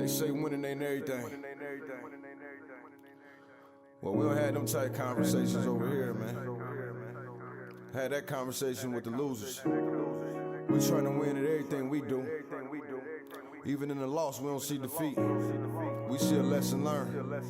They say winning ain't everything. Well, we don't have them type conversations over here, man. Had that conversation with the losers. We trying to win at everything we do. Even in the loss, we don't see defeat. We see a lesson learned.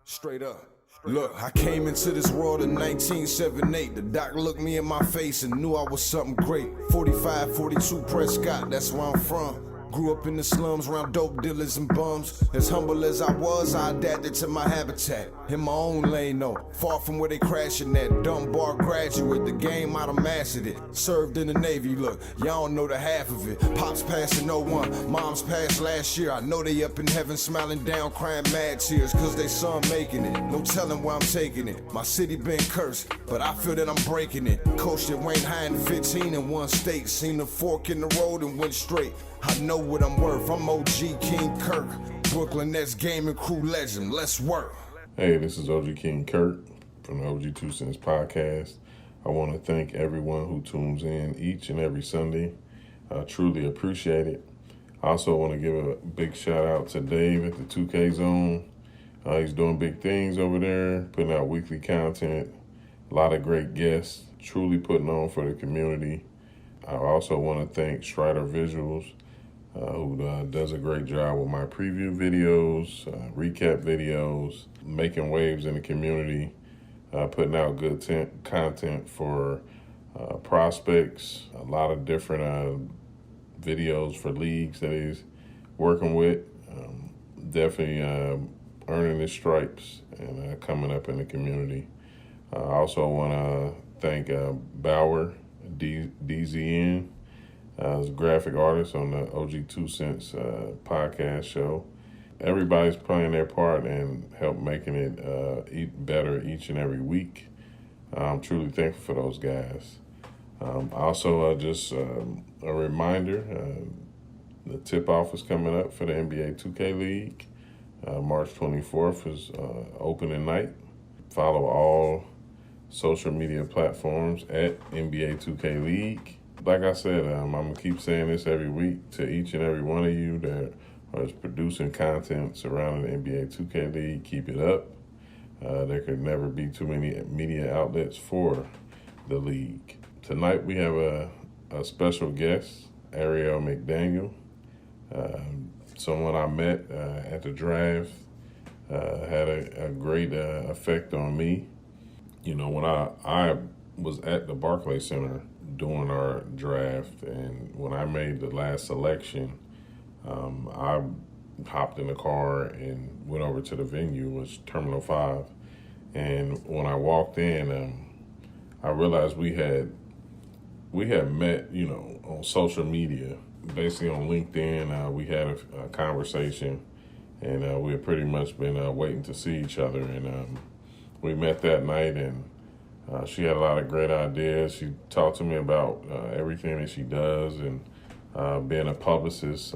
Straight up. Look, I came into this world in 1978. The doc looked me in my face and knew I was something great. 45, 42 Prescott, that's where I'm from. Grew up in the slums around dope dealers and bums. As humble as I was, I adapted to my habitat. In my own lane, though, far from where they crashing at. Dumb bar graduate, the game I'd have mastered it. Served in the Navy, look, y'all don't know the half of it. Pops passed in 01, moms passed last year. I know they up in heaven smiling down, crying mad tears, cause they son making it. No telling where I'm taking it. My city been cursed, but I feel that I'm breaking it. Coached at Wayne High in 15 in one state. Seen the fork in the road and went straight. I know what I'm worth. I'm OG King Curt, Brooklyn Nets gaming crew legend. Let's work. Hey, this is OG King Curt from the OG 2 Cents podcast. I want to thank everyone who tunes in each and every Sunday. I truly appreciate it. I also want to give a big shout out to Dave at the 2K Zone. He's doing big things over there, putting out weekly content, a lot of great guests, truly putting on for the community. I also want to thank Strider Visuals, who does a great job with my preview videos, recap videos, making waves in the community, putting out good content for prospects, a lot of different videos for leagues that he's working with. Definitely earning his stripes and coming up in the community. I also want to thank Bauer, DZN, as a graphic artist on the OG 2 Cents podcast show. Everybody's playing their part and help making it better each and every week. I'm truly thankful for those guys. Also, just a reminder, the tip-off is coming up for the NBA 2K League. March 24th is opening night. Follow all social media platforms at NBA 2K League. Like I said, I'm going to keep saying this every week to each and every one of you that are producing content surrounding the NBA 2K League. Keep it up. There could never be too many media outlets for the league. Tonight we have a special guest, Ariel McDaniel, someone I met at the draft, had a great effect on me. You know, when I was at the Barclays Center during our draft, and when I made the last selection, I hopped in the car and went over to the venue, it was Terminal 5. And when I walked in, I realized we had met, you know, on social media, basically on LinkedIn. We had a conversation, and we had pretty much been waiting to see each other. And we met that night, and she had a lot of great ideas. She talked to me about everything that she does, and being a publicist,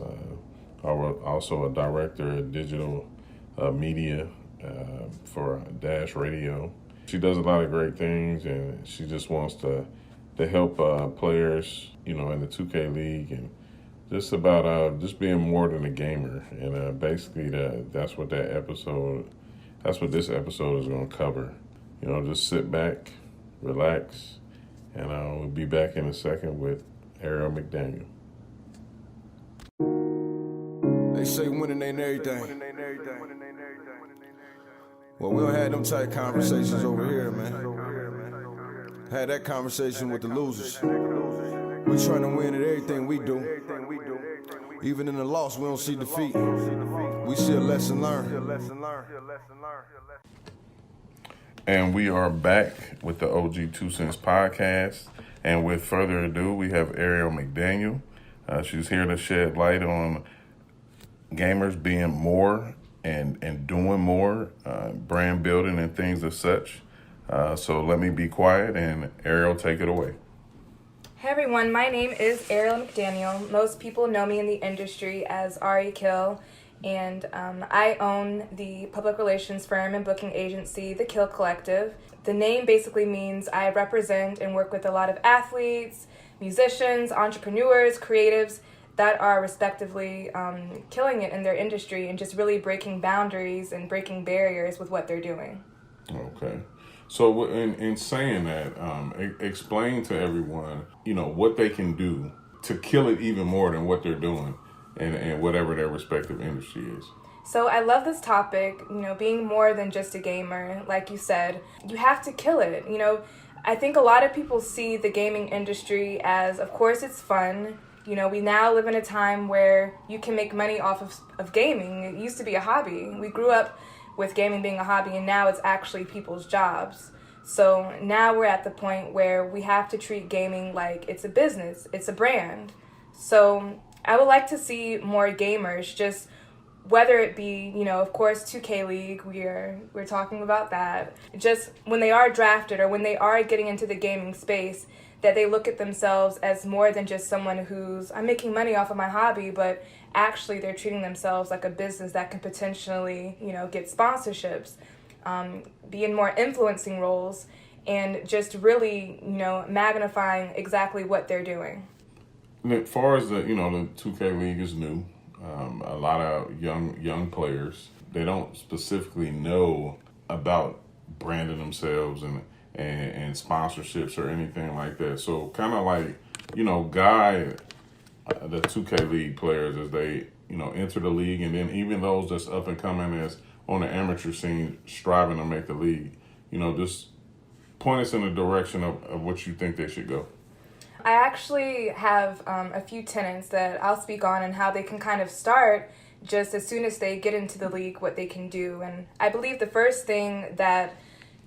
also a director of digital media for Dash Radio. She does a lot of great things, and she just wants to help players, you know, in the 2K League, and just about just being more than a gamer. And basically that's what this episode is going to cover. You know, just sit back, relax, and we'll be back in a second with Ariel McDaniel. They say winning ain't everything. Well, we don't have them type conversations over here, man. Had that conversation with the losers. We trying to win at everything we do. Even in the loss, we don't see defeat. We see a lesson learned. And we are back with the OG 2 Cents podcast. And with further ado, we have Ariel McDaniel. She's here to shed light on gamers being more and doing more, brand building and things of such. So let me be quiet and Ariel, take it away. Hey everyone, my name is Ariel McDaniel. Most people know me in the industry as Ari Kill, and I own the public relations firm and booking agency, The Kill Collective. The name basically means I represent and work with a lot of athletes, musicians, entrepreneurs, creatives that are respectively killing it in their industry and just really breaking boundaries and breaking barriers with what they're doing. Okay. So in saying that, explain to everyone, what they can do to kill it even more than what they're doing in whatever their respective industry is. So I love this topic, being more than just a gamer. Like you said, you have to kill it. I think a lot of people see the gaming industry as, of course, it's fun. We now live in a time where you can make money off of gaming. It used to be a hobby. We grew up with gaming being a hobby, and now it's actually people's jobs. So now we're at the point where we have to treat gaming like it's a business, it's a brand. So I would like to see more gamers, just whether it be, of course, 2K League, we're talking about that. Just when they are drafted or when they are getting into the gaming space, that they look at themselves as more than just someone I'm making money off of my hobby, but actually they're treating themselves like a business that can potentially, get sponsorships, be in more influencing roles, and just really, magnifying exactly what they're doing. And as far as the 2K League is new, a lot of young players, they don't specifically know about branding themselves and sponsorships or anything like that. So kind of like, guide the 2K League players as they, enter the league, and then even those that's up and coming as on the amateur scene striving to make the league, just point us in the direction of what you think they should go. I actually have a few tenets that I'll speak on and how they can kind of start just as soon as they get into the league, what they can do. And I believe the first thing that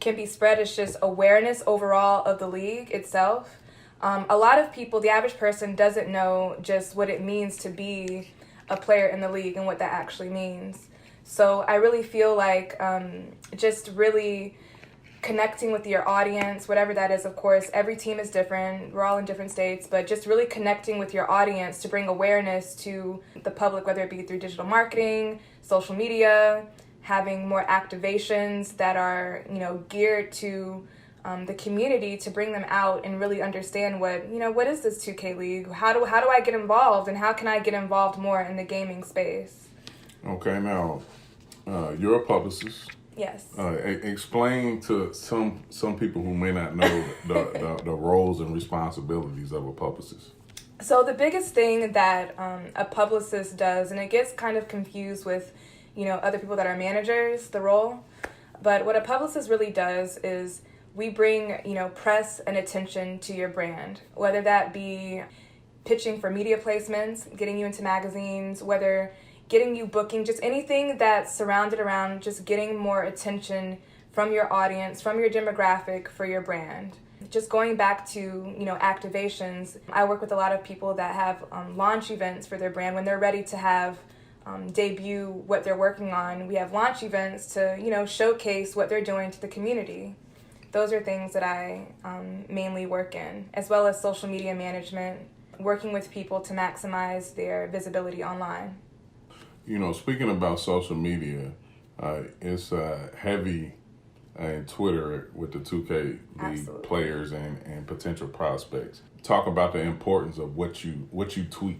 can be spread is just awareness overall of the league itself. A lot of people, the average person, doesn't know just what it means to be a player in the league and what that actually means. So I really feel like just really connecting with your audience, whatever that is. Of course, every team is different. We're all in different states, but just really connecting with your audience to bring awareness to the public, whether it be through digital marketing, social media, having more activations that are, geared to the community, to bring them out and really understand what is this 2K League? How do I get involved, and how can I get involved more in the gaming space? Okay, now you're a publicist. Yes. Explain to some people who may not know the roles and responsibilities of a publicist. So the biggest thing that a publicist does, and it gets kind of confused with, other people that are managers, the role, but what a publicist really does is we bring, press and attention to your brand, whether that be pitching for media placements, getting you into magazines, whether getting you booking, just anything that's surrounded around just getting more attention from your audience, from your demographic for your brand. Just going back to, activations, I work with a lot of people that have launch events for their brand. When they're ready to have debut what they're working on, we have launch events to, showcase what they're doing to the community. Those are things that I mainly work in, as well as social media management, working with people to maximize their visibility online. Speaking about social media, it's heavy in Twitter with the 2K League players and potential prospects. Talk about the importance of what you tweet.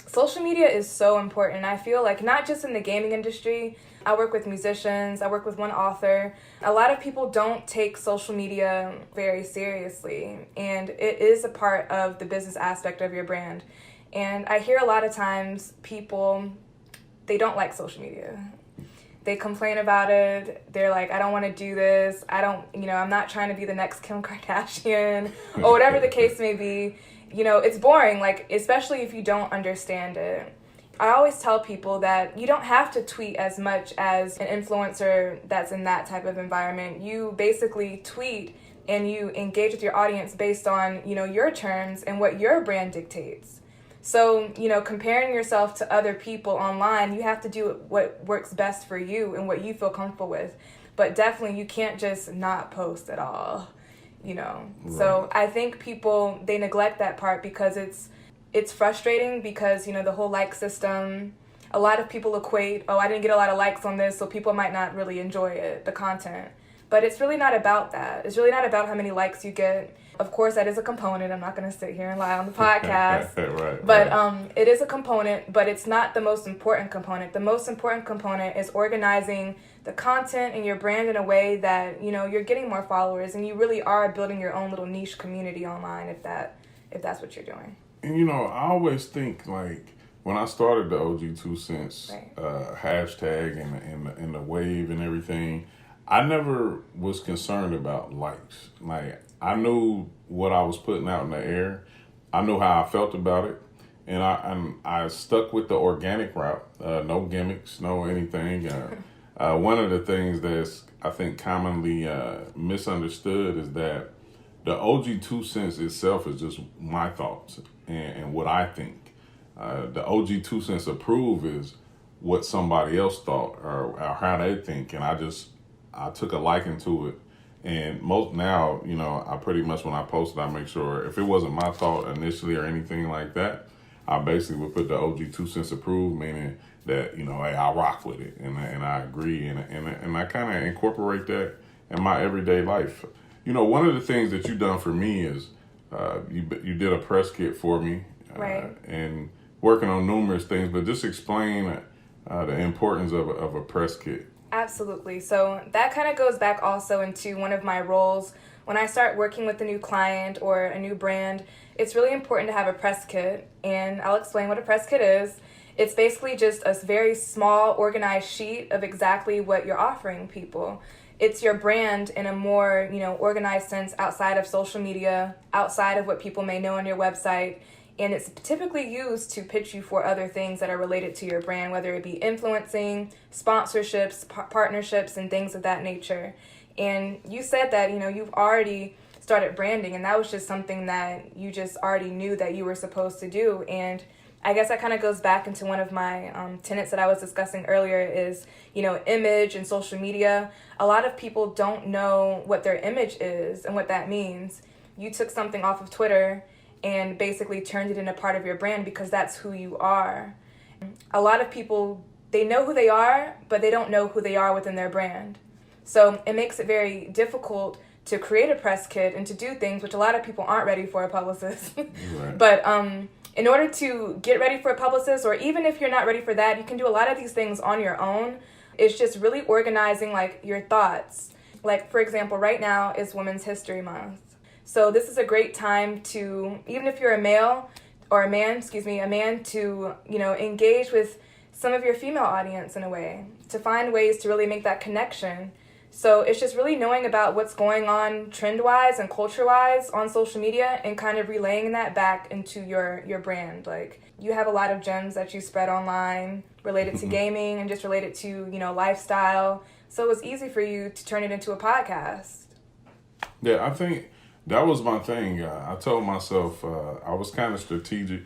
Social media is so important. I feel like not just in the gaming industry. I work with musicians. I work with one author. A lot of people don't take social media very seriously, and it is a part of the business aspect of your brand. And I hear a lot of times people, they don't like social media. They complain about it. They're like, I don't want to do this. I'm not trying to be the next Kim Kardashian or whatever the case may be. It's boring, especially if you don't understand it. I always tell people that you don't have to tweet as much as an influencer that's in that type of environment. You basically tweet and you engage with your audience based on, your terms and what your brand dictates. So, comparing yourself to other people online, you have to do what works best for you and what you feel comfortable with. But definitely you can't just not post at all, Right. So I think people, they neglect that part because it's frustrating because, the whole like system, a lot of people equate, I didn't get a lot of likes on this, so people might not really enjoy it, the content. But it's really not about that. It's really not about how many likes you get. Of course, that is a component. I'm not going to sit here and lie on the podcast. But it is a component, but it's not the most important component. The most important component is organizing the content and your brand in a way that, you're getting more followers and you really are building your own little niche community online if that's what you're doing. And, I always think, like, when I started the OG 2 Cents hashtag and the wave and everything, I never was concerned about likes. Like, I knew what I was putting out in the air. I knew how I felt about it. And I stuck with the organic route. No gimmicks, no anything. One of the things that's, I think, commonly misunderstood is that the OG 2 Cents itself is just my thoughts and what I think. The OG 2 Cents approve is what somebody else thought or how they think. And I took a liking to it. And most now, I pretty much, when I post it, I make sure if it wasn't my thought initially or anything like that, I basically would put the OG 2 Cents approved, meaning that, hey, I rock with it and I agree. And I kind of incorporate that in my everyday life. One of the things that you've done for me is you did a press kit for me. Right. And working on numerous things, but just explain the importance of a press kit. Absolutely. So that kind of goes back also into one of my roles. When I start working with a new client or a new brand, it's really important to have a press kit. And I'll explain what a press kit is. It's basically just a very small, organized sheet of exactly what you're offering people. It's your brand in a more, organized sense outside of social media, outside of what people may know on your website. And it's typically used to pitch you for other things that are related to your brand, whether it be influencing, sponsorships, partnerships, and things of that nature. And you said that, you've already started branding, and that was just something that you just already knew that you were supposed to do. And I guess that kind of goes back into one of my tenets that I was discussing earlier is, image and social media. A lot of people don't know what their image is and what that means. You took something off of Twitter and basically turned it into part of your brand because that's who you are. A lot of people, they know who they are, but they don't know who they are within their brand. So it makes it very difficult to create a press kit and to do things, which a lot of people aren't ready for a publicist. Right. But in order to get ready for a publicist, or even if you're not ready for that, you can do a lot of these things on your own. It's just really organizing your thoughts. Like, for example, right now is Women's History Month. So this is a great time to, even if you're a man, to, engage with some of your female audience in a way, to find ways to really make that connection. So it's just really knowing about what's going on trend-wise and culture-wise on social media and kind of relaying that back into your brand. Like, you have a lot of gems that you spread online related to gaming and just related to, lifestyle. So it was easy for you to turn it into a podcast. Yeah, I think that was my thing. I told myself I was kind of strategic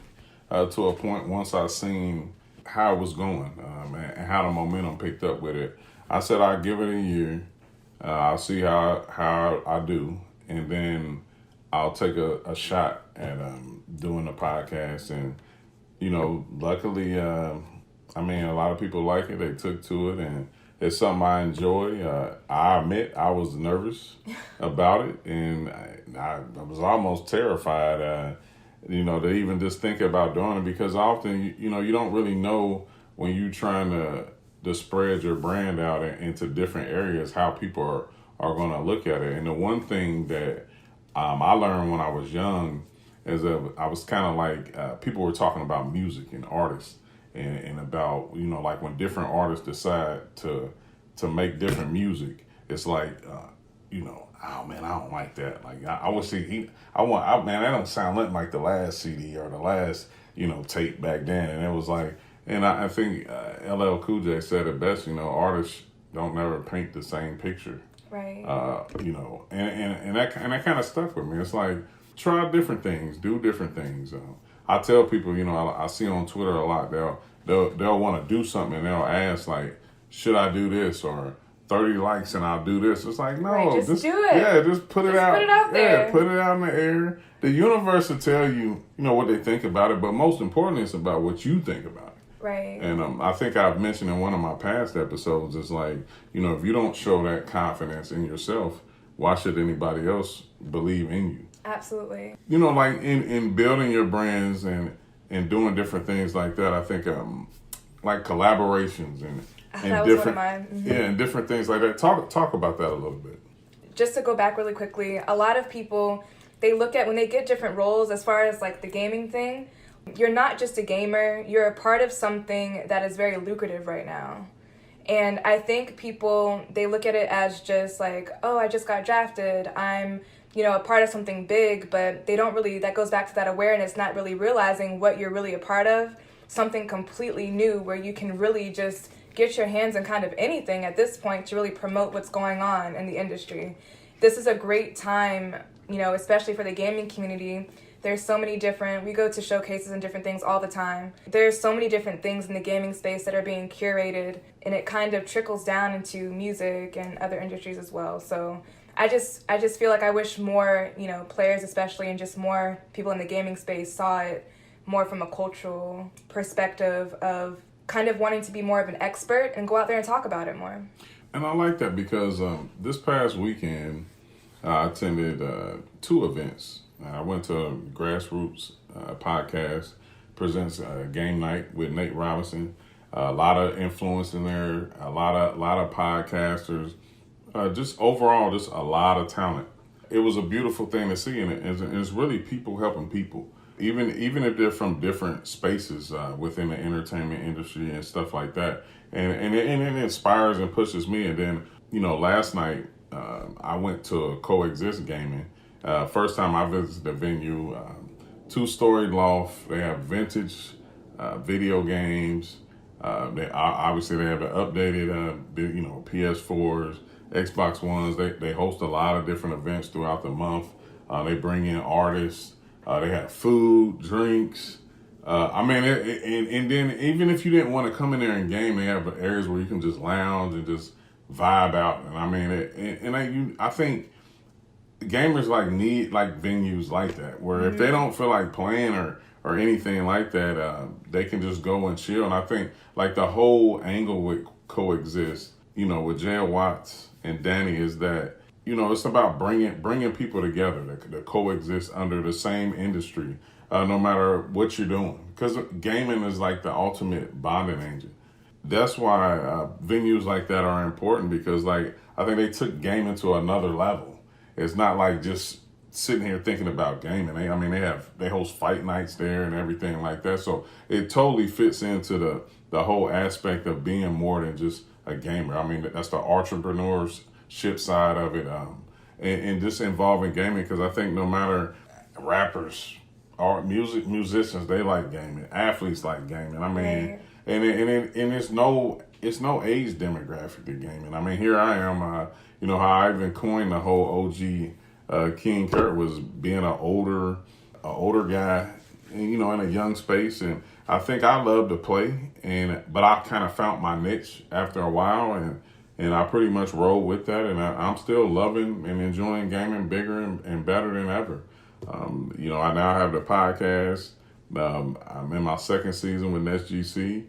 to a point once I seen how it was going and how the momentum picked up with it. I said I'd give it a year. I'll see how I do, and then I'll take a shot at doing the podcast. And luckily, a lot of people like it. They took to it, and it's something I enjoy. I admit I was nervous about it, and I was almost terrified, to even just think about doing it, because often, you don't really know when you're trying to spread your brand out into different areas how people are going to look at it. And the one thing that I learned when I was young is that I was kind of like, people were talking about music and artists. And about, like when different artists decide to make different music, it's like, oh man, I don't like that. Like I would see, man, that don't sound nothing like the last CD or the last, tape back then. And it was like, and I think LL Cool J said it best, artists don't never paint the same picture. Right. And that kind of stuck with me. It's like, try different things, do different things. I tell people, I see on Twitter a lot, they'll want to do something and they'll ask like, should I do this, or 30 likes and I'll do this. It's like, no, right, just do it. Yeah, just put it out. Put it out there. Yeah, put it out in the air. The universe will tell you, what they think about it, but most importantly, it's about what you think about it. Right. And I think I've mentioned in one of my past episodes, it's like, if you don't show that confidence in yourself, why should anybody else believe in you? Absolutely. Like in building your brands and doing different things like that, I think like collaborations and that was different, one of mine. Mm-hmm. yeah, and different things like that. Talk about that a little bit. Just to go back really quickly, a lot of people, they look at when they get different roles as far as like the gaming thing, you're not just a gamer, you're a part of something that is very lucrative right now. And I think people, they look at it as just like, oh, I just got drafted, I'm, a part of something big, but they don't really, that goes back to that awareness, not really realizing what you're really a part of, something completely new where you can really just get your hands on kind of anything at this point to really promote what's going on in the industry. This is a great time, especially for the gaming community. There's so many we go to showcases and different things all the time. There's so many different things in the gaming space that are being curated, and it kind of trickles down into music and other industries as well. So I just feel like I wish more, players especially, and just more people in the gaming space saw it more from a cultural perspective of kind of wanting to be more of an expert and go out there and talk about it more. And I like that because this past weekend, I attended 2 events. I went to a Grassroots podcast, presents Game Night with Nate Robinson. A lot of influence in there, a lot of podcasters, just overall, just a lot of talent. It was a beautiful thing to see, and it's really people helping people. Even if they're from different spaces within the entertainment industry and stuff like that. And it inspires and pushes me. And then, last night I went to Coexist Gaming. First time I visited the venue, 2-story loft. They have vintage video games. They have the updated, PS4s, Xbox Ones. They host a lot of different events throughout the month. They bring in artists. They have food, drinks. And then even if you didn't want to come in there and game, they have areas where you can just lounge and just vibe out. And I think gamers need venues like that, where if they don't feel like playing or anything like that, they can just go and chill. And I think the whole angle with Coexist, with Jay Watts and Danny, is that it's about bringing people together to coexist under the same industry, no matter what you're doing. Because gaming is like the ultimate bonding agent. That's why venues like that are important, because I think they took gaming to another level. It's not like just sitting here thinking about gaming. They host fight nights there and everything like that. So it totally fits into the whole aspect of being more than just a gamer. That's the entrepreneurship side of it, and just involving gaming, because I think no matter rappers or musicians, they like gaming. Athletes like gaming. Right. And it's no age demographic to gaming. Here I am. How I even coined the whole OG King Curt was being an older guy, and, in a young space. And I think I love to play, but I kind of found my niche after a while, and I pretty much roll with that. And I'm still loving and enjoying gaming bigger and better than ever. I now have the podcast. I'm in my 2nd season with SGC.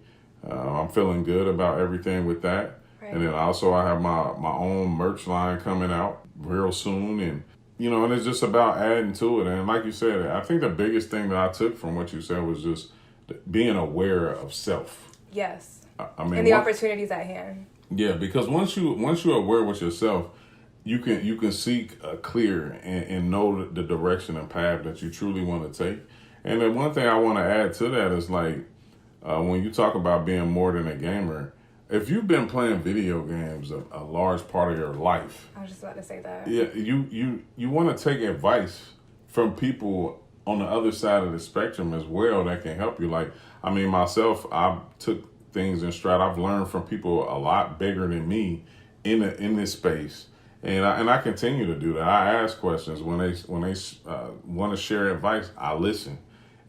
I'm feeling good about everything with that. Right. And then also I have my own merch line coming out real soon. And, and it's just about adding to it. And like you said, I think the biggest thing that I took from what you said was just being aware of self. Yes. And the opportunities at hand. Yeah, because once you're aware with yourself, you can see clear and know the direction and path that you truly want to take. And then one thing I want to add to that is when you talk about being more than a gamer, if you've been playing video games a large part of your life, I was just about to say that. Yeah, you want to take advice from people on the other side of the spectrum as well that can help you. Myself, I took things in stride. I've learned from people a lot bigger than me in this space, and I continue to do that. I ask questions when they want to share advice. I listen,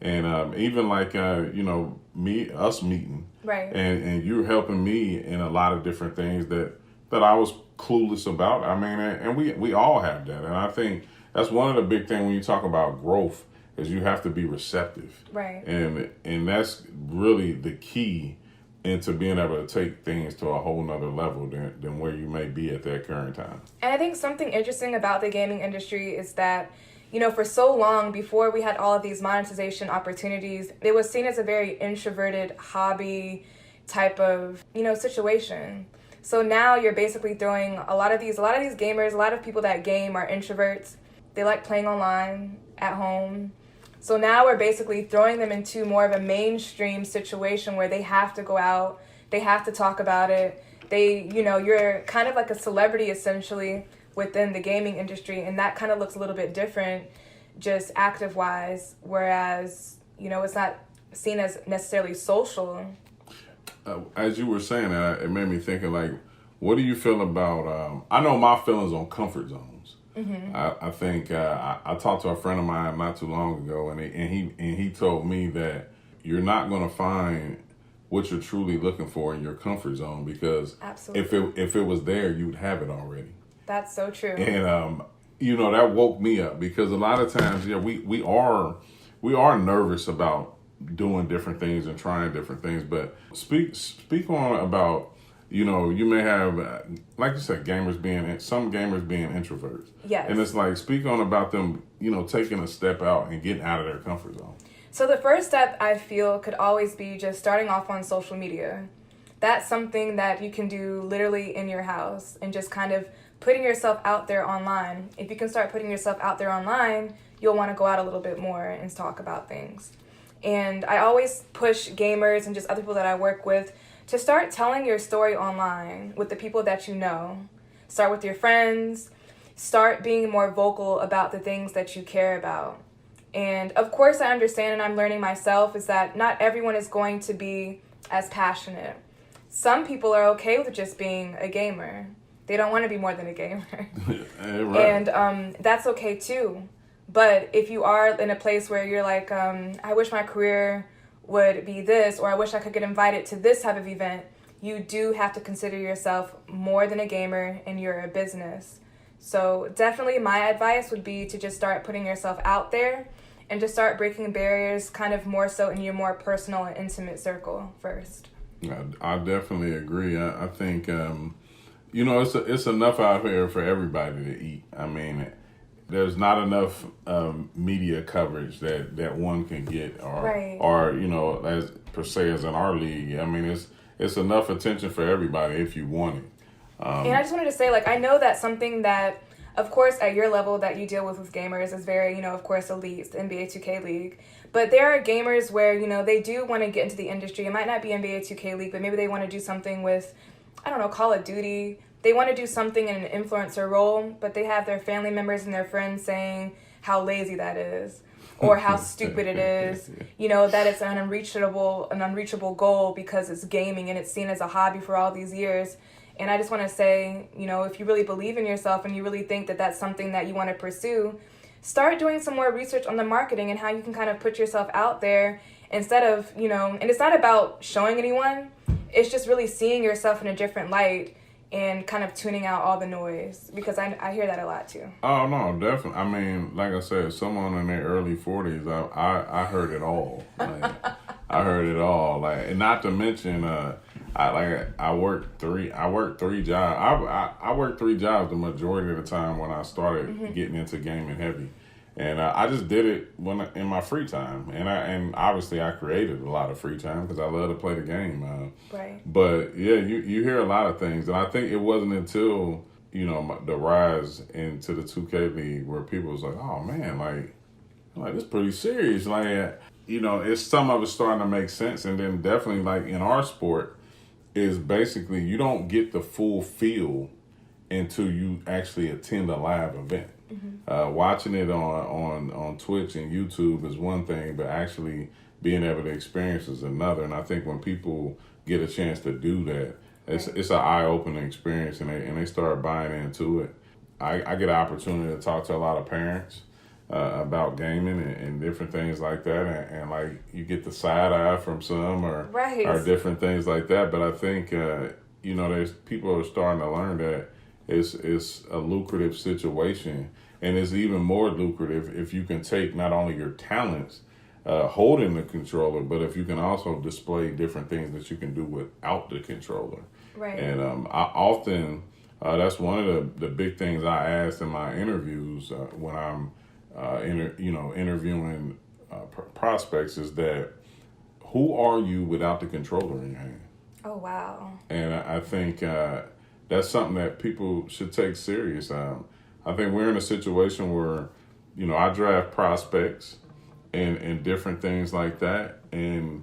and even us meeting, right? And you're helping me in a lot of different things that I was clueless about. And we all have that, and I think that's one of the big things when you talk about growth because you have to be receptive. Right. And that's really the key into being able to take things to a whole nother level than where you may be at that current time. And I think something interesting about the gaming industry is that, you know, for so long before we had all of these monetization opportunities, it was seen as a very introverted hobby type of, you know, situation. So now you're basically throwing a lot of these gamers, a lot of people that game are introverts. They like playing online at home. So now we're basically throwing them into more of a mainstream situation where they have to go out, they have to talk about it. You're kind of like a celebrity essentially within the gaming industry, and that kind of looks a little bit different just active-wise, whereas, you know, it's not seen as necessarily social. As you were saying that, it made me thinking, like, what do you feel about, I know my feelings on comfort zones. Mm-hmm. I think I talked to a friend of mine not too long ago, and he told me that you're not going to find what you're truly looking for in your comfort zone, because Absolutely. if it was there, you'd have it already. That's so true. And you know, that woke me up, because a lot of times, yeah, we are nervous about doing different things and trying different things. But speak on about, you know, you may have, like you said, some gamers being introverts. Yes. And it's like, speak on about them, you know, taking a step out and getting out of their comfort zone. So the first step, I feel, could always be just starting off on social media. That's something that you can do literally in your house and just kind of putting yourself out there online. If you can start putting yourself out there online, you'll want to go out a little bit more and talk about things. And I always push gamers and just other people that I work with to start telling your story online with the people that you know. Start with your friends. Start being more vocal about the things that you care about. And of course, I understand, and I'm learning myself, is that not everyone is going to be as passionate. Some people are okay with just being a gamer. They don't want to be more than a gamer. Right. And that's okay too. But if you are in a place where you're like, I wish my career would be this, or I wish I could get invited to this type of event, you do have to consider yourself more than a gamer, and you're a business. So definitely my advice would be to just start putting yourself out there and just start breaking barriers kind of more so in your more personal and intimate circle first. I definitely agree. I think, you know, it's enough out here for everybody to eat. I mean, there's not enough media coverage that one can get, or you know, as per se as in our league. I mean, it's enough attention for everybody if you want it. And I just wanted to say, like, I know that something that, of course, at your level that you deal with gamers is very, you know, of course, elite, it's the NBA 2K League. But there are gamers where, you know, they do want to get into the industry. It might not be NBA 2K League, but maybe they want to do something with, I don't know, Call of Duty. They want to do something in an influencer role, but they have their family members and their friends saying how lazy that is, or how stupid it is, you know, that it's an unreachable goal because it's gaming and it's seen as a hobby for all these years. And I just want to say, you know, if you really believe in yourself and you really think that that's something that you want to pursue, start doing some more research on the marketing and how you can kind of put yourself out there instead of, you know, and it's not about showing anyone, it's just really seeing yourself in a different light and kind of tuning out all the noise, because I hear that a lot too. Oh, no, definitely. I mean, like I said, someone in their early 40s, I heard it all. Like, I heard it all. Like, and not to mention, I worked three jobs. I worked 3 jobs the majority of the time when I started getting into gaming heavy, and I just did it in my free time. And obviously I created a lot of free time because I love to play the game. Right. But yeah, you hear a lot of things, and I think it wasn't until, you know, the rise into the 2K League where people was like, oh man, like it's pretty serious. Like, you know, it's some of it starting to make sense, and then definitely like in our sport, is basically you don't get the full feel until you actually attend a live event. Watching it on Twitch and YouTube is one thing, but actually being able to experience is another. And I think when people get a chance to do that, it's an eye-opening experience, and they start buying into it. I get an opportunity to talk to a lot of parents about gaming and different things like that, and like you get the side eye from some or different things like that. But I think you know, there's people are starting to learn that it's a lucrative situation And it's even more lucrative if you can take not only your talents holding the controller, but if you can also display different things that you can do without the controller. Right. And I often, that's one of the big things I ask in my interviews when I'm, interviewing prospects is that, who are you without the controller in your hand? Oh, wow. And I think that's something that people should take serious. I think we're in a situation where, I draft prospects and different things like that. And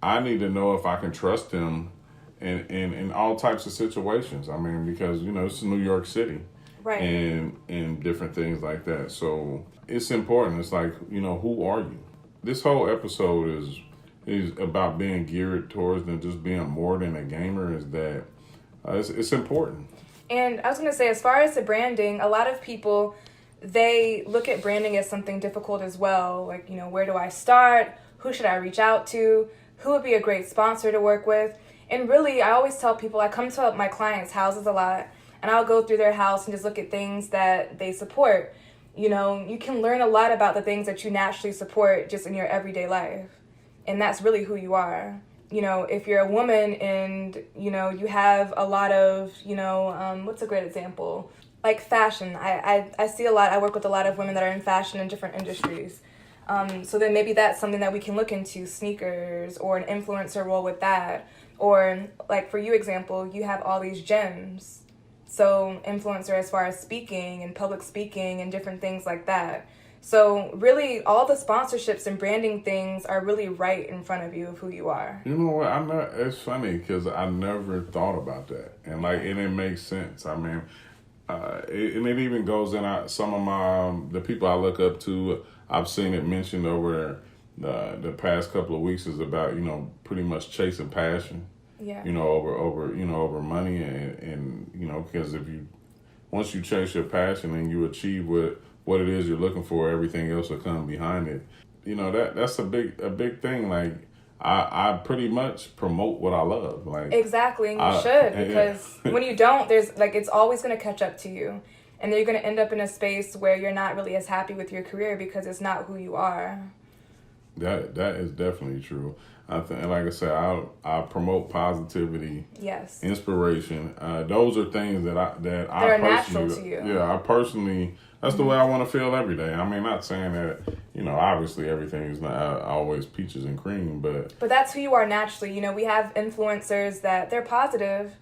I need to know if I can trust them in all types of situations. I mean, because, it's New York City. Right. And different things like that. So it's important. It's like, who are you? This whole episode is about being geared towards than just being more than a gamer, is that it's important. And I was going to say, as far as the branding, a lot of people, they look at branding as something difficult as well. Like, where do I start? Who should I reach out to? Who would be a great sponsor to work with? And really, I always tell people, I come to my clients' houses a lot, and I'll go through their house and just look at things that they support. You can learn a lot about the things that you naturally support just in your everyday life. And that's really who you are. If you're a woman and, you have a lot of, what's a great example? Like fashion. I see a lot, I work with a lot of women that are in fashion in different industries. So then maybe that's something that we can look into, sneakers or an influencer role with that. Or like for you example, you have all these gyms. So influencer as far as speaking and public speaking and different things like that. So really, all the sponsorships and branding things are really right in front of you of who you are. You know what? It's funny because I never thought about that, and it makes sense. I mean, and it even goes in some of the people I look up to. I've seen it mentioned over the past couple of weeks is about pretty much chasing passion. Yeah. Over money and because once you chase your passion and you achieve what it is you're looking for, everything else will come behind it. That's a big thing. Like I pretty much promote what I love. Like exactly, and you should, because when you don't, there's it's always going to catch up to you, and then you're going to end up in a space where you're not really as happy with your career because it's not who you are. That is definitely true. I think, like I said, I promote positivity, yes, inspiration. Those are things that I are natural to you. Yeah, I personally. That's the way I want to feel every day. I mean, not saying that, obviously everything is not always peaches and cream, but that's who you are naturally. We have influencers that they're positive,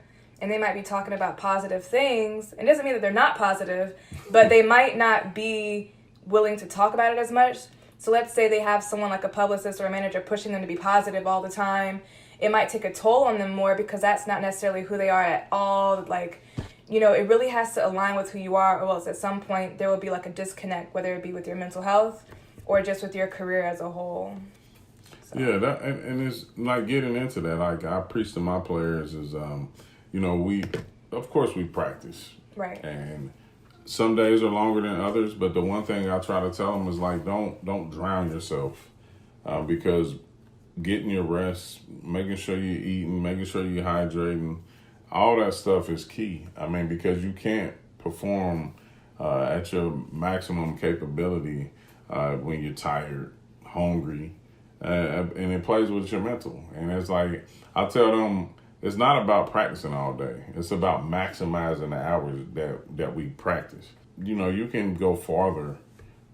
and they might be talking about positive things. It doesn't mean that they're not positive, but they might not be willing to talk about it as much. So let's say they have someone like a publicist or a manager pushing them to be positive all the time. It might take a toll on them more because that's not necessarily who they are at all. It really has to align with who you are, or else at some point there will be a disconnect, whether it be with your mental health or just with your career as a whole. So. Yeah, and it's like getting into that. Like I preach to my players is, of course we practice. Right. And some days are longer than others, but the one thing I try to tell them is don't drown yourself, because getting your rest, making sure you're eating, making sure you're hydrating, all that stuff is key. I mean, because you can't perform at your maximum capability when you're tired, hungry, and it plays with your mental. And it's like, I tell them, it's not about practicing all day. It's about maximizing the hours that we practice. You can go farther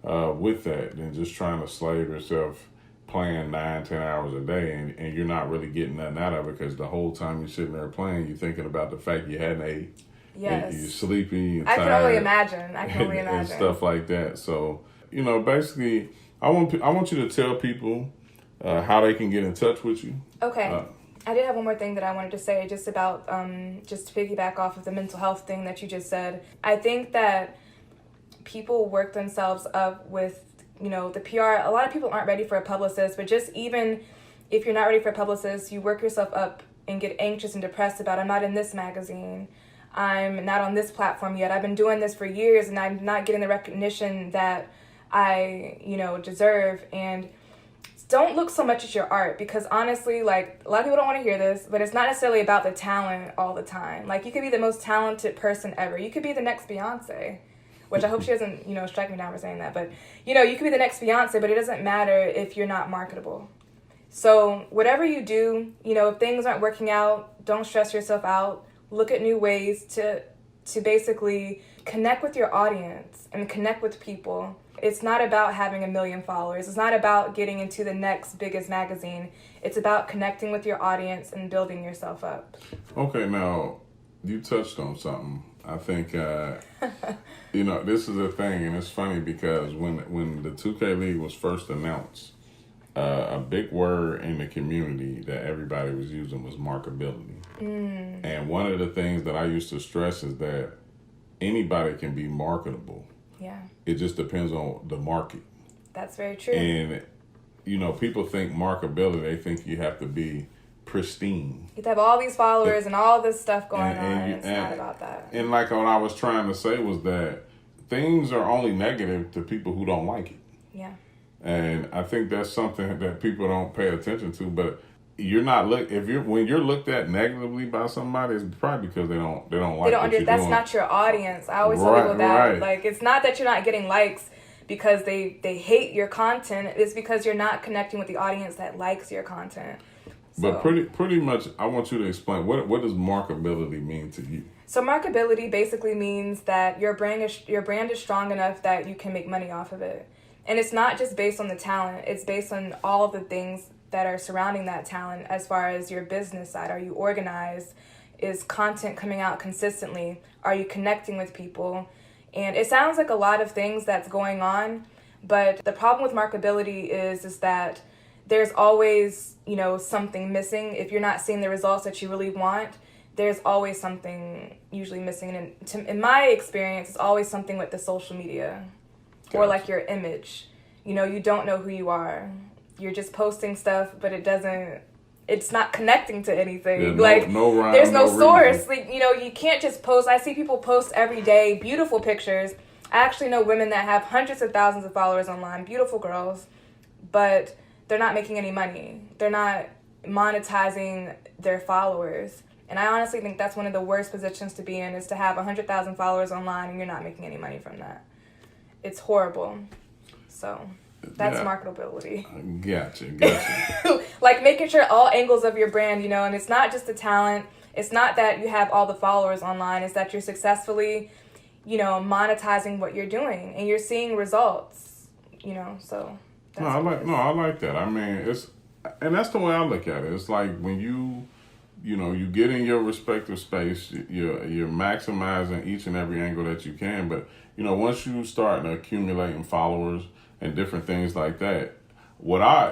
with that than just trying to slave yourself playing 9-10 hours a day and you're not really getting nothing out of it, because the whole time you're sitting there playing, you're thinking about the fact you hadn't ate. Yes. You're sleepy, you're I tired. can only imagine. And stuff like that. So, basically, I want you to tell people how they can get in touch with you. Okay. I did have one more thing that I wanted to say just about, just to piggyback off of the mental health thing that you just said. I think that people work themselves up with, the PR. A lot of people aren't ready for a publicist, but just even if you're not ready for a publicist, you work yourself up and get anxious and depressed about, I'm not in this magazine. I'm not on this platform yet. I've been doing this for years and I'm not getting the recognition that I, deserve. And don't look so much at your art, because honestly, a lot of people don't want to hear this, but it's not necessarily about the talent all the time. You could be the most talented person ever. You could be the next Beyonce which I hope she doesn't, strike me down for saying that. But, you could be the next Beyonce, but it doesn't matter if you're not marketable. So whatever you do, if things aren't working out, don't stress yourself out. Look at new ways to basically connect with your audience and connect with people. It's not about having 1 million followers. It's not about getting into the next biggest magazine. It's about connecting with your audience and building yourself up. Okay, now, you touched on something. I think, this is a thing, and it's funny because when the 2K League was first announced, a big word in the community that everybody was using was marketability. And one of the things that I used to stress is that anybody can be marketable. Yeah. It just depends on the market. That's very true. And, people think marketability, they think you have to be pristine. You have all these followers and all this stuff going on. It's not about that. And like what I was trying to say was that things are only negative to people who don't like it. Yeah. And I think that's something that people don't pay attention to. But you're not when you're looked at negatively by somebody, it's probably because they don't like what you're that's doing. Not your audience. I always tell people that. Right. Like, it's not that you're not getting likes because they hate your content. It's because you're not connecting with the audience that likes your content. But pretty much, I want you to explain what does marketability mean to you? So marketability basically means that your brand is strong enough that you can make money off of it. And it's not just based on the talent. It's based on all of the things that are surrounding that talent as far as your business side. Are you organized? Is content coming out consistently? Are you connecting with people? And it sounds like a lot of things that's going on, but the problem with marketability is that there's always, something missing. If you're not seeing the results that you really want, there's always something usually missing. And in my experience, it's always something with the social media or like your image. You don't know who you are. You're just posting stuff, but it's not connecting to anything. Yeah, no rhyme, there's no source. Reason. Like, you can't just post. I see people post every day, beautiful pictures. I actually know women that have hundreds of thousands of followers online, beautiful girls, but they're not making any money. They're not monetizing their followers. And I honestly think that's one of the worst positions to be in, is to have 100,000 followers online and you're not making any money from that. It's horrible. So that's marketability. Gotcha. Like making sure all angles of your brand, and it's not just the talent. It's not that you have all the followers online. It's that you're successfully, monetizing what you're doing and you're seeing results, so. I like that. I mean, that's the way I look at it. It's like when you get in your respective space, you're maximizing each and every angle that you can. But, once you start accumulating followers and different things like that, what I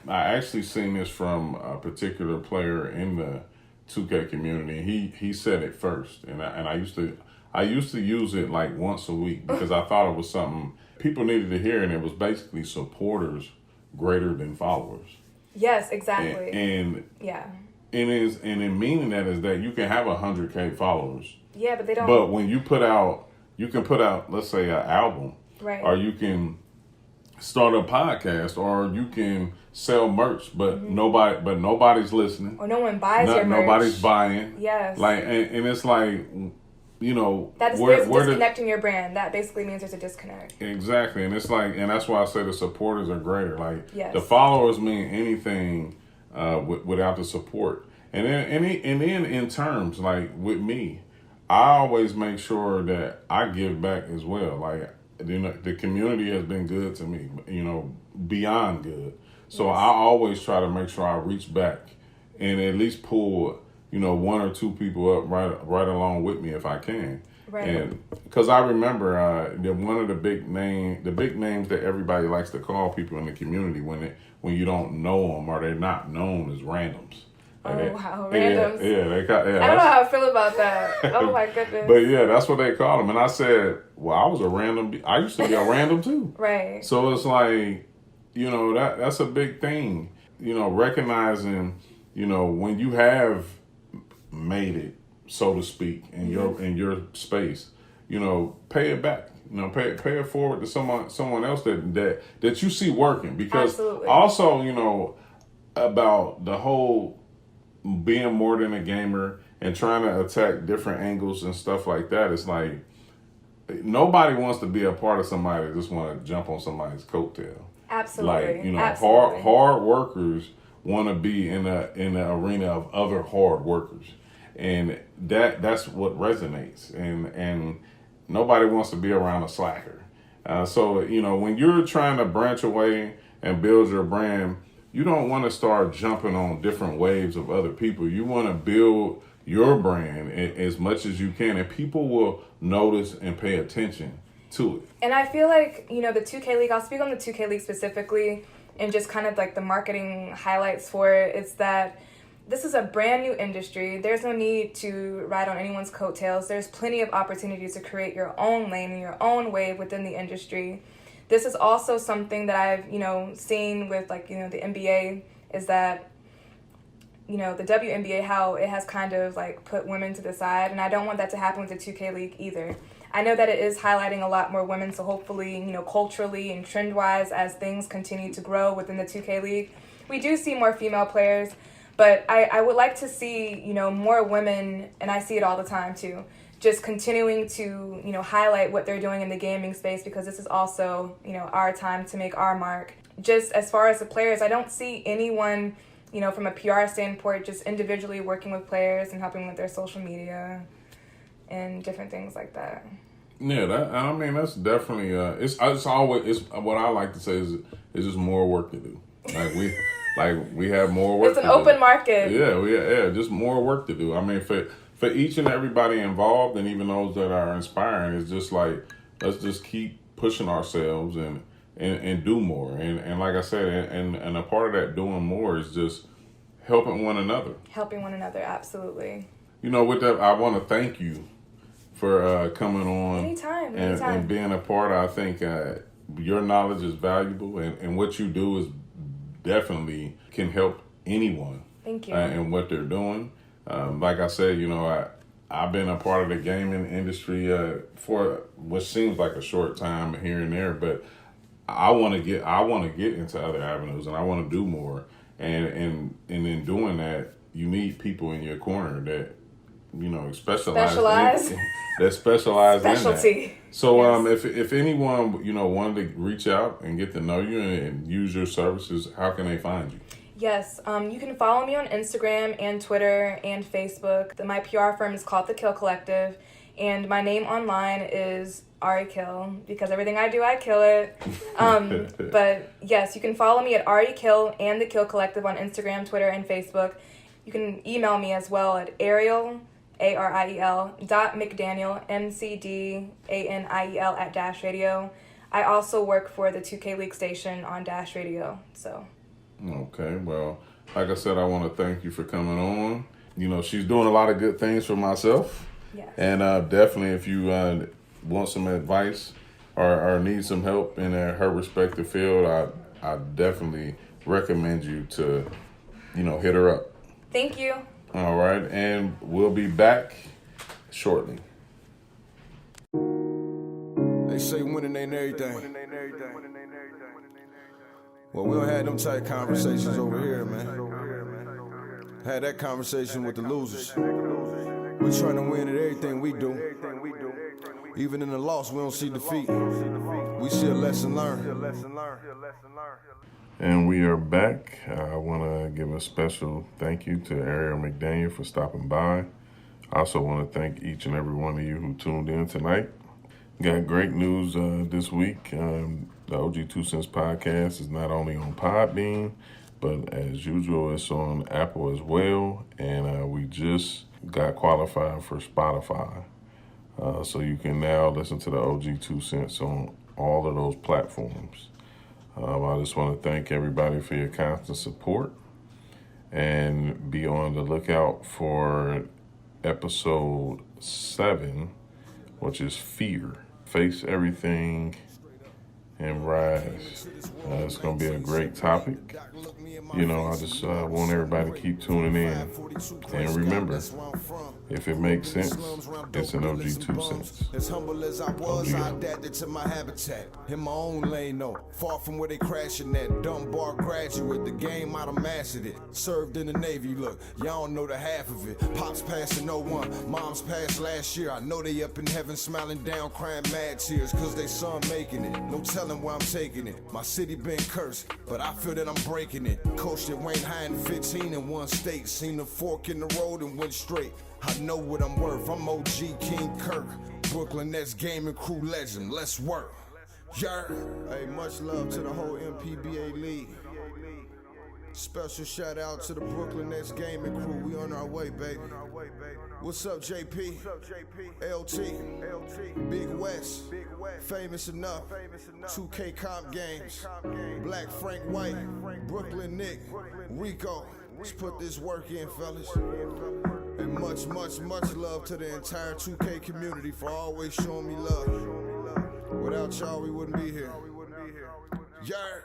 actually seen this from a particular player in the 2K community. He said it first, and I used to use it like once a week because I thought it was something people needed to hear, and it was basically supporters greater than followers. Yes, exactly. And yeah. And in meaning that is that you can have 100K followers. Yeah, but they don't. But when you can put out, let's say, an album, right? Or you can start a podcast, or you can sell merch, but nobody's listening, or no one buys your merch. Nobody's buying. Yes. Like, and it's like, that's there's disconnecting your brand. That basically means there's a disconnect. Exactly, and it's like, and that's why I say the supporters are greater. Like, yes. The followers mean anything without the support, and then in terms like with me, I always make sure that I give back as well. Like, the community has been good to me, beyond good. So yes. I always try to make sure I reach back and at least pull, one or two people up right along with me if I can. Right. And because I remember that one of the big names that everybody likes to call people in the community when you don't know them or they're not known as randoms. Wow, randoms. I don't know how I feel about that. Oh my goodness. But yeah, that's what they call them. And I said, well, I used to be a random too. Right. So it's like, that's a big thing. Recognizing, when you have made it, so to speak, in your space, pay it back. Pay it forward to someone else that you see working. Because absolutely. Also, about the whole being more than a gamer and trying to attack different angles and stuff like that, it's like nobody wants to be a part of somebody that just want to jump on somebody's coattail. Absolutely. Like, Absolutely. hard workers want to be in the arena of other hard workers, and that's what resonates. And nobody wants to be around a slacker. So when you're trying to branch away and build your brand, you don't want to start jumping on different waves of other people. You want to build your brand as much as you can, and people will notice and pay attention to it. And I feel like, the 2K League, I'll speak on the 2K League specifically, and just kind of like the marketing highlights for it, is that this is a brand new industry. There's no need to ride on anyone's coattails. There's plenty of opportunities to create your own lane and your own wave within the industry. This is also something that I've, seen with the NBA, is that, the WNBA, how it has kind of put women to the side. And I don't want that to happen with the 2K League either. I know that it is highlighting a lot more women. So hopefully, culturally and trend wise, as things continue to grow within the 2K League, we do see more female players. But I would like to see, more women, and I see it all the time too, just continuing to, highlight what they're doing in the gaming space, because this is also, our time to make our mark. Just as far as the players, I don't see anyone, from a PR standpoint, just individually working with players and helping with their social media and different things like that. Yeah, that's definitely it's always what I like to say is just more work to do. We have more work. It's an open market. Yeah, just more work to do. I mean, for each and everybody involved, and even those that are inspiring, it's just let's just keep pushing ourselves and do more. And like I said, and a part of that doing more is just helping one another. Helping one another, absolutely. With that, I want to thank you for coming on. Anytime. And being a part. I think your knowledge is valuable, and what you do is definitely can help anyone. Thank you. And what they're doing. Like I said, I've been a part of the gaming industry for what seems like a short time here and there, but I want to get into other avenues, and I want to do more. And in doing that, you need people in your corner that specialize in that. So yes. If anyone wanted to reach out and get to know you and use your services, how can they find you? Yes, you can follow me on Instagram and Twitter and Facebook. My PR firm is called The Kill Collective, and my name online is Ari Kill, because everything I do, I kill it. But yes, you can follow me at Ari Kill and The Kill Collective on Instagram, Twitter, and Facebook. You can email me as well at Ariel, ARIEL, .McDaniel, McDaniel, @-radio. I also work for the 2K League station on Dash Radio, so... Okay, well, like I said, I want to thank you for coming on. She's doing a lot of good things for myself. Yes. And definitely, if you want some advice or need some help in her respective field, I definitely recommend you to, hit her up. Thank you. All right, and we'll be back shortly. They say winning ain't everything. Well, we don't have them type conversations over here, man. Had that conversation with the losers. We trying to win at everything we do. Even in the loss, we don't see defeat. We see a lesson learned. And we are back. I want to give a special thank you to Ariel McDaniel for stopping by. I also want to thank each and every one of you who tuned in tonight. Got great news this week. The OG 2 Cents podcast is not only on Podbean, but as usual, it's on Apple as well. And we just got qualified for Spotify. So you can now listen to the OG 2 Cents on all of those platforms. I just want to thank everybody for your constant support, and be on the lookout for episode 7, which is Fear. Face everything and rise. It's going to be a great topic. You know, I just want everybody to keep tuning in. And remember, if it makes sense, it's an OG 2 cents. As humble as I was, I adapted to my habitat. In my own lane, no. Far from where they crashing at. Dumb bar graduate, the game I'd have mastered it. Served in the Navy, look, y'all don't know the half of it. Pops passed in 01, moms passed last year. I know they up in heaven smiling down, crying mad tears, cause they son making it. No telling where I'm taking it. My city been cursed, but I feel that I'm breaking it. Coached at Wayne High in 15 in one state. Seen the fork in the road and went straight. I know what I'm worth. I'm OG King Curt, Brooklyn Nets gaming crew legend. Let's work. Yeah. Hey, much love to the whole MPBA league. Special shout out to the Brooklyn Nets gaming crew. We on our way, baby. What's up, JP? LT. Big West. Famous enough. 2K comp games. Black Frank White. Brooklyn Nick. Rico. Let's put this work in, fellas. And much love to the entire 2K community for always showing me love. Without y'all, we wouldn't be here. Yeah.